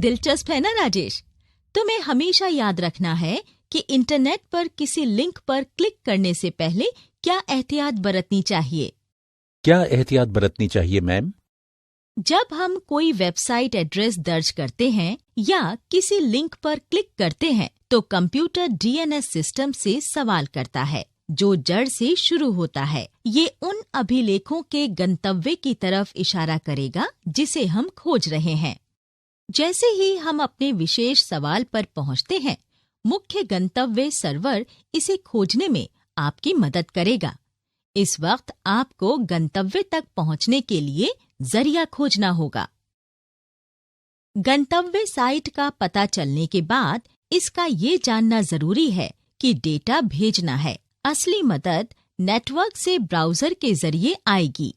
दिलचस्प है ना राजेश? तुम्हें हमेशा याद रखना है कि इंटरनेट पर किसी लिंक पर क्लिक करने से पहले क्या एहतियात बरतनी चाहिए। क्या एहतियात बरतनी चाहिए मैम? जब हम कोई वेबसाइट एड्रेस दर्ज करते हैं या किसी लिंक पर क्लिक करते हैं तो कंप्यूटर डीएनएस सिस्टम से सवाल करता है जो जड़ से शुरू होता है। ये उन अभिलेखों के गंतव्य की तरफ इशारा करेगा जिसे हम खोज रहे हैं। जैसे ही हम अपने विशेष सवाल पर पहुंचते हैं, मुख्य गंतव्य सर्वर इसे खोजने में आपकी मदद करेगा। इस वक्त आपको गंतव्य तक पहुंचने के लिए जरिया खोजना होगा। गंतव्य साइट का पता चलने के बाद इसका ये जानना जरूरी है कि डेटा भेजना है। असली मदद नेटवर्क से ब्राउजर के जरिए आएगी।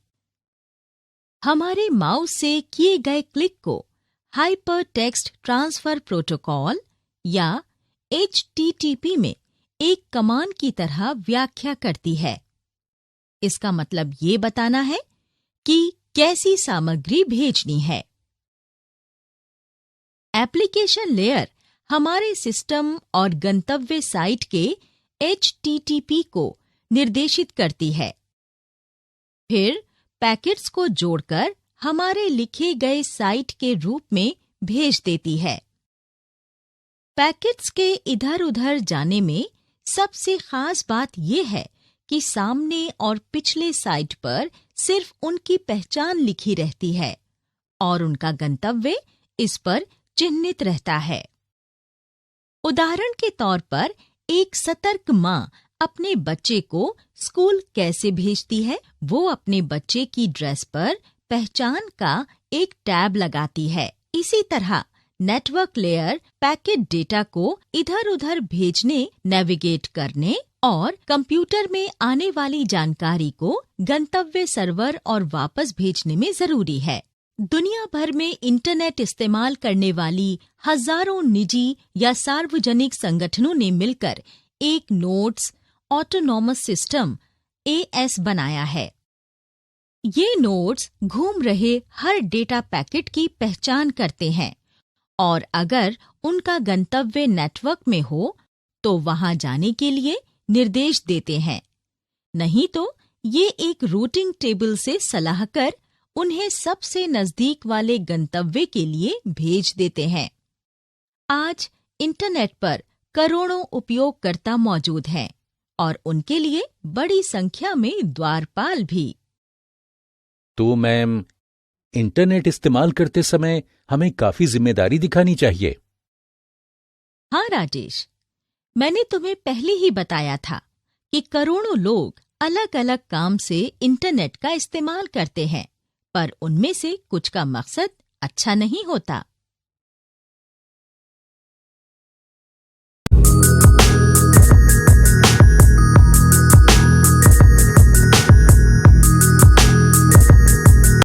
हमारे माउस से किए गए क्लिक को हाइपर टेक्स्ट ट्रांसफर प्रोटोकॉल या HTTP में एक कमांड की तरह व्याख्या करती है। इसका मतलब ये बताना है कि कैसी सामग्री भेजनी है। एप्लीकेशन लेयर हमारे सिस्टम और गंतव्य साइट के HTTP को निर्देशित करती है। फिर पैकेट्स को जोड़कर हमारे लिखे गए साइट के रूप में भेज देती है। पैकेट्स के इधर-उधर जाने में सबसे खास बात यह है कि सामने और पिछले साइट पर सिर्फ उनकी पहचान लिखी रहती है और उनका गंतव्य इस पर चिह्नित रहता है। उदाहरण के तौर पर एक सतर्क माँ अपने बच्चे को स्कूल कैसे भेजती है? वो अपने बच्चे की ड्रेस पर पहचान का एक टैब लगाती है। इसी तरह नेटवर्क लेयर पैकेट डेटा को इधर-उधर भेजने, नेविगेट करने और कंप्यूटर में आने वाली जानकारी को गंतव्य सर्वर और वापस भेजने में जरूरी है। दुनिया भर में इंटरनेट इस्तेमाल करने वाली हजारों निजी या सार्वजनिक संगठनों ने मिलकर एक नोड्स ऑटोनॉमस सिस्टम AS बनाया है। ये नोड्स घूम रहे हर डेटा पैकेट की पहचान करते हैं और अगर उनका गंतव्य नेटवर्क में हो तो वहां जाने के लिए निर्देश देते हैं। नहीं तो ये एक रूटिंग टेबल से सलाह कर उन्हें सबसे नजदीक वाले गंतव्य के लिए भेज देते हैं। आज इंटरनेट पर करोड़ों उपयोगकर्ता मौजूद हैं और उनके लिए बड़ी संख्या में द्वारपाल भी। तो मैम, इंटरनेट इस्तेमाल करते समय हमें काफी जिम्मेदारी दिखानी चाहिए। हाँ राजेश, मैंने तुम्हें पहले ही बताया था कि करोड़ों लोग अलग अलग काम से इंटरनेट का इस्तेमाल करते हैं, पर उनमें से कुछ का मकसद अच्छा नहीं होता।